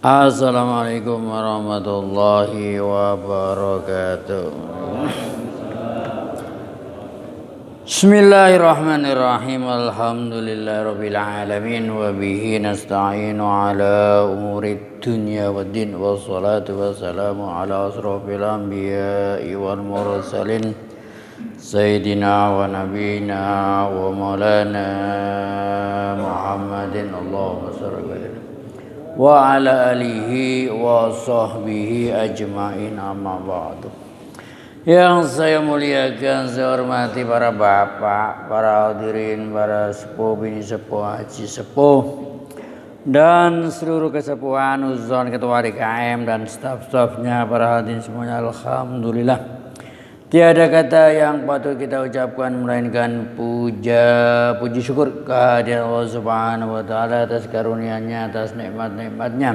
Assalamualaikum warahmatullahi wabarakatuh. Bismillahirrahmanirrahim. Alhamdulillahirabbil alamin wa bihi nasta'inu ala umurid dunya waddin wassalatu wassalamu ala asrofil anbiya'i wal mursalin sayyidina wa nabiyina wa maulana Muhammadin Allahumma shalli wa ala alihi wa sahbihi ajma'in, amma ba'du. Yang saya muliakan, saya hormati para bapak, para hadirin, para sepuh, bini sepuh, haji sepuh, dan seluruh kesepuhan uzon, ketua DKM dan staf-stafnya, para hadirin semuanya. Alhamdulillah, tiada kata yang patut kita ucapkan melainkan puji syukur kehadirat Allah Subhanahu wa taala atas karunia-Nya, atas nikmat-nikmat-Nya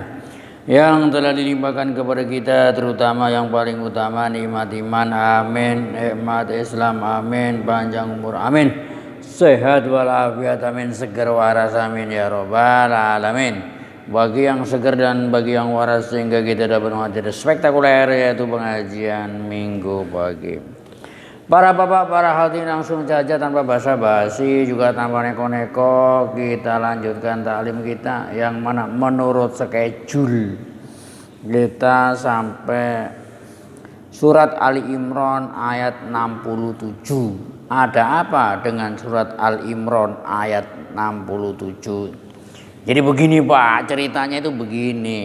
yang telah dilimpahkan kepada kita, terutama yang paling utama nikmat iman, amin, nikmat Islam, amin, panjang umur, amin, sehat walafiat, amin, segar waras, amin ya rabbal alamin. Bagi yang segar dan bagi yang waras sehingga kita dapat menghadiri spektakuler, yaitu pengajian minggu pagi. Para bapak, para hadirin, langsung saja tanpa basa-basi juga tanpa neko-neko kita lanjutkan taklim kita yang mana menurut schedule kita sampai surat Ali Imran ayat 67. Ada apa dengan surat Ali Imran ayat 67? Jadi begini Pak, ceritanya itu begini.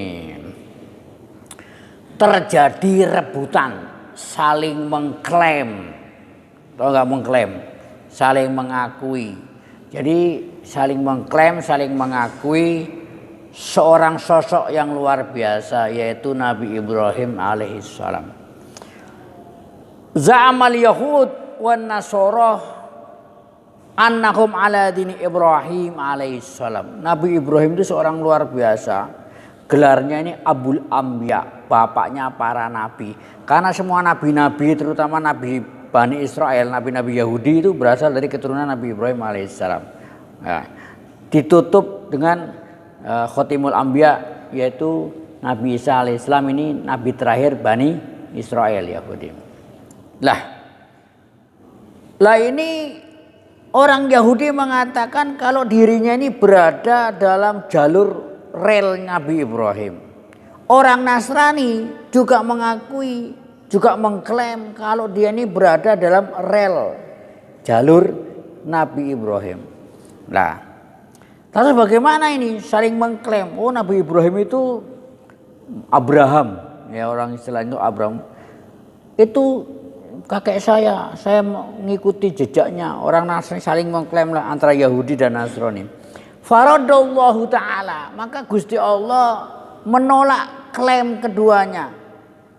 Terjadi rebutan, saling mengklaim. Atau enggak mengklaim, saling mengakui. Jadi saling mengklaim, saling mengakui seorang sosok yang luar biasa, yaitu Nabi Ibrahim alaihissalam. Za'amal Yahud wan Nasara annahum ala dini Ibrahim alaihissalam. Nabi Ibrahim itu seorang luar biasa. Gelarnya ini Abul Anbiya, bapaknya para nabi. Karena semua nabi-nabi, terutama nabi Bani Israel, nabi-nabi Yahudi itu berasal dari keturunan Nabi Ibrahim alaihissalam. Nah, ditutup dengan Khotimul Anbiya, yaitu Nabi Isa alaihissalam, ini nabi terakhir Bani Israel Yahudi. Lah ini orang Yahudi mengatakan kalau dirinya ini berada dalam jalur rel Nabi Ibrahim. Orang Nasrani juga mengakui, juga mengklaim kalau dia ini berada dalam rel jalur Nabi Ibrahim. Nah, terus bagaimana ini saling mengklaim? Oh, Nabi Ibrahim itu Abraham, ya orang istilah itu Abraham. Itu kakek saya mengikuti jejaknya. Orang Nasrani saling mengklaim lah antara Yahudi dan Nasrani. Faradallahu ta'ala, maka Gusti Allah menolak klaim keduanya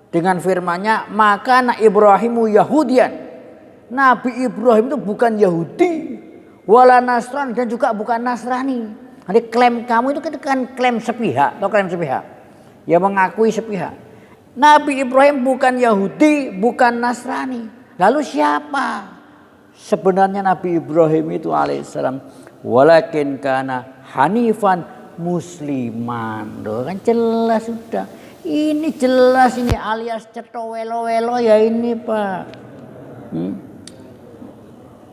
dengan firman-Nya, maka Ibrahimu Yahudian. Nabi Ibrahim itu bukan Yahudi, wala Nasrani, dan juga bukan Nasrani. Jadi klaim kamu itu kan klaim sepihak atau klaim sepihak, ya mengakui sepihak. Nabi Ibrahim bukan Yahudi, bukan Nasrani. Lalu siapa sebenarnya Nabi Ibrahim itu alaihissalam? Walakin kana hanifan musliman. Loh, kan jelas sudah. Ini jelas ini alias ceto welo-welo ya ini Pak.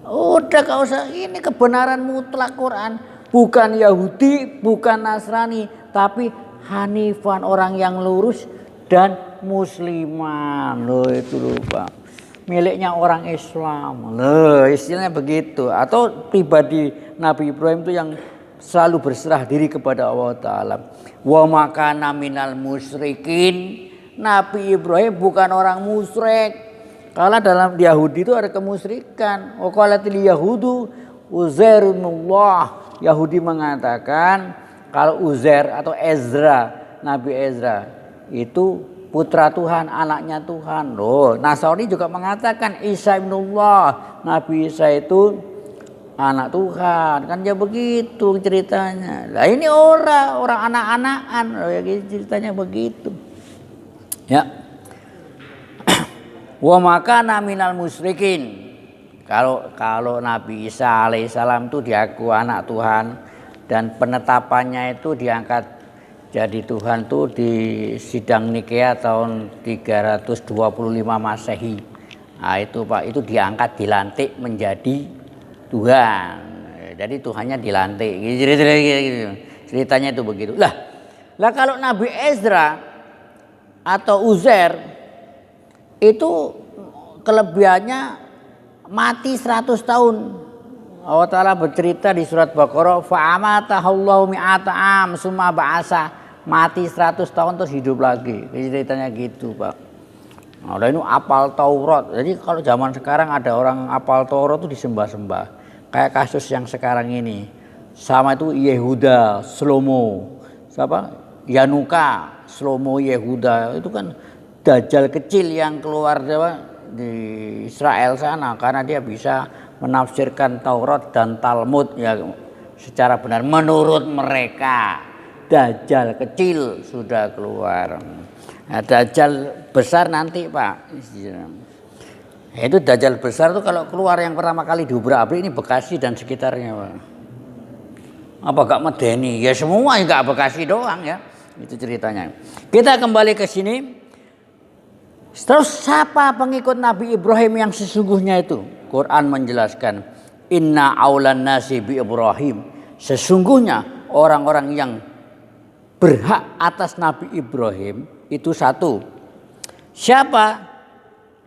Udah gak usah, ini kebenaran mutlak Quran. Bukan Yahudi, bukan Nasrani, tapi hanifan, orang yang lurus dan musliman. Loh itu loh Pak, miliknya orang Islam. Loh istilahnya begitu. Atau pribadi Nabi Ibrahim itu yang selalu berserah diri kepada Allah Ta'ala. Wa makana minal musyrikin. Nabi Ibrahim bukan orang musyrik. Kalau dalam Yahudi itu ada kemusyrikan. Wa qalatil yahudu Uzairullah. Yahudi mengatakan kalau Uzair atau Ezra, Nabi Ezra itu putra Tuhan, anaknya Tuhan. Loh, Nasrani juga mengatakan Isa ibnullah, Nabi Isa itu anak Tuhan, kan ya begitu ceritanya. Lah ini orang anak-anakan, ceritanya begitu. Ya. Wa makana minal musyrikin. Kalau Nabi Isa alaihissalam itu diaku anak Tuhan dan penetapannya itu diangkat Jadi Tuhan tuh di sidang Nikea tahun 325 Masehi. Nah itu Pak, itu diangkat, dilantik menjadi Tuhan. Jadi Tuhannya dilantik. Gitu. Ceritanya itu begitu. Lah kalau Nabi Ezra atau Uzair itu kelebihannya mati 100 tahun. Allah Ta'ala bercerita di surat Baqarah, fa'amatahallahu mi'ata am summa ba'asa. Mati 100 tahun terus hidup lagi. Ceritanya gitu Pak. Nah, udah ini apal Taurat. Jadi kalau zaman sekarang ada orang apal Taurat itu disembah-sembah. Kayak kasus yang sekarang ini. Sama itu Yehuda, Shlomo. Siapa? Yanuka, Shlomo Yehuda. Itu kan dajjal kecil yang keluar di Israel sana. Karena dia bisa menafsirkan Taurat dan Talmud ya secara benar menurut mereka. Dajjal kecil sudah keluar. Nah, Dajjal besar nanti Pak. Itu Dajjal besar tuh kalau keluar yang pertama kali diubrak-abrik ini Bekasi dan sekitarnya Pak. Apa gak medeni? Ya semua gak Bekasi doang ya. Itu ceritanya. Kita kembali ke sini. Terus siapa pengikut Nabi Ibrahim yang sesungguhnya itu? Quran menjelaskan, inna aulan nasi bi Ibrahim. Sesungguhnya orang-orang yang berhak atas Nabi Ibrahim itu satu. Siapa?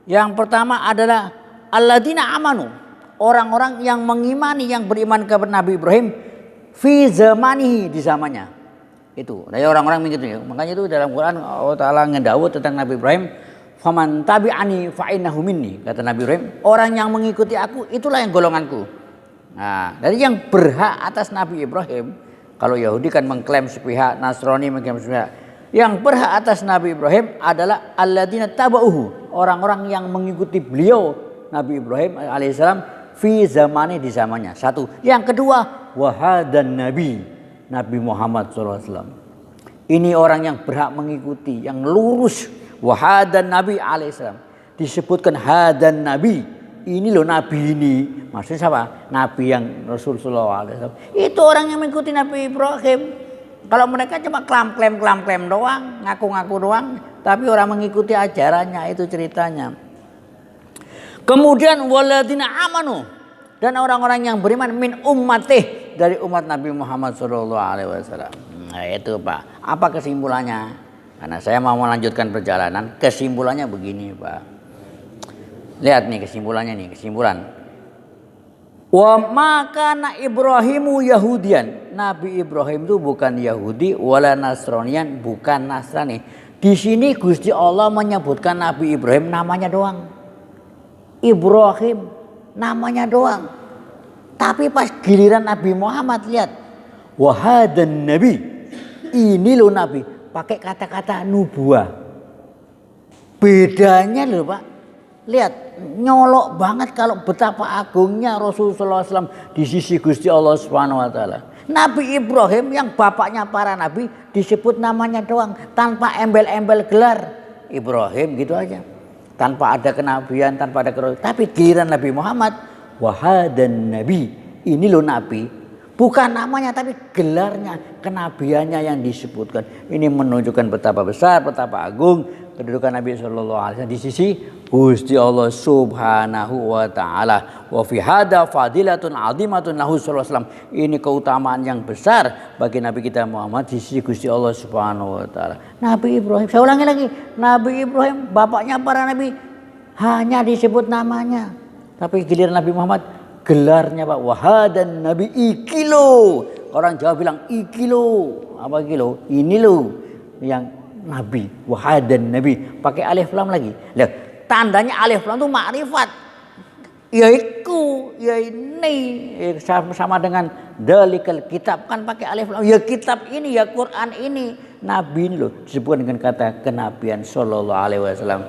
Yang pertama adalah alladzina amanu. Orang-orang yang mengimani, yang beriman kepada Nabi Ibrahim fi zamanihi, di zamannya. Itu. Dari orang-orang mengikuti. Makanya itu dalam Quran Allah Ta'ala ngedawuh tentang Nabi Ibrahim, faman tabi'ani fa innahu minni. Kata Nabi Ibrahim, orang yang mengikuti aku itulah yang golonganku. Nah, dari yang berhak atas Nabi Ibrahim, kalau Yahudi kan mengklaim sepihak, Nasrani mengklaim sepihak. Yang berhak atas Nabi Ibrahim adalah alladzina tabauhu, orang-orang yang mengikuti beliau Nabi Ibrahim alaihissalam fi zamani, di zamannya. Satu. Yang kedua, wahadan Nabi Muhammad SAW. Ini orang yang berhak mengikuti, yang lurus. Wahadan Nabi alaihissalam. Disebutkan hadan Nabi. Ini loh Nabi ini. Maksudnya siapa? Nabi yang Rasulullah SAW. Itu orang yang mengikuti Nabi Ibrahim. Kalau mereka cuma klaim doang, ngaku-ngaku doang, tapi orang mengikuti ajarannya, itu ceritanya. Kemudian waladina amanu, dan orang-orang yang beriman min ummatih, dari umat Nabi Muhammad SAW. Nah itu Pak. Apa kesimpulannya? Karena saya mau melanjutkan perjalanan, kesimpulannya begini Pak. Lihat nih kesimpulan. Wa makana Ibrahimu Yahudian. Nabi Ibrahim itu bukan Yahudi, wala Nasranian, bukan Nasrani. Di sini Gusti Allah menyebutkan Nabi Ibrahim namanya doang. Ibrahim namanya doang. Tapi pas giliran Nabi Muhammad lihat, wahadan Nabi. Ini loh Nabi, pakai kata-kata nubuah. Bedanya loh Pak. Lihat, nyolok banget kalau betapa agungnya Rasulullah SAW di sisi Gusti Allah Subhanahu Wa Taala. Nabi Ibrahim yang bapaknya para nabi disebut namanya doang, tanpa embel-embel gelar. Ibrahim gitu aja, tanpa ada kenabian, tanpa ada kerasulan. Tapi giliran Nabi Muhammad, wahadan Nabi, ini loh Nabi, bukan namanya tapi gelarnya, kenabiannya yang disebutkan. Ini menunjukkan betapa besar, betapa agung kedudukan Nabi Sallallahu Alaihi Wasallam di sisi Gusti Allah Subhanahu Wa Taala. Wa fi hada fadilatun azimatun lahu sallallahu alaihi wasallam. Ini keutamaan yang besar bagi Nabi kita Muhammad di sisi Gusti Allah Subhanahu Wa Taala. Nabi Ibrahim, saya ulangi lagi, Nabi Ibrahim bapaknya para nabi hanya disebut namanya, tapi giliran Nabi Muhammad gelarnya Pak, wahadan Nabi ikilo. Orang Jawa bilang ikilo, apa kilo? Ini loh yang Nabi, wahadan Nabi, pakai alif lam lagi. Lihat, tandanya alif lam itu makrifat. Yaitu, ya ini sama dengan dalikal kitab, kan pakai alif lam. Ya kitab ini, ya Quran ini, Nabi ini loh disebut dengan kata kenabian Sallallahu Alaihi Wasallam.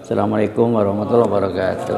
Assalamualaikum warahmatullahi wabarakatuh.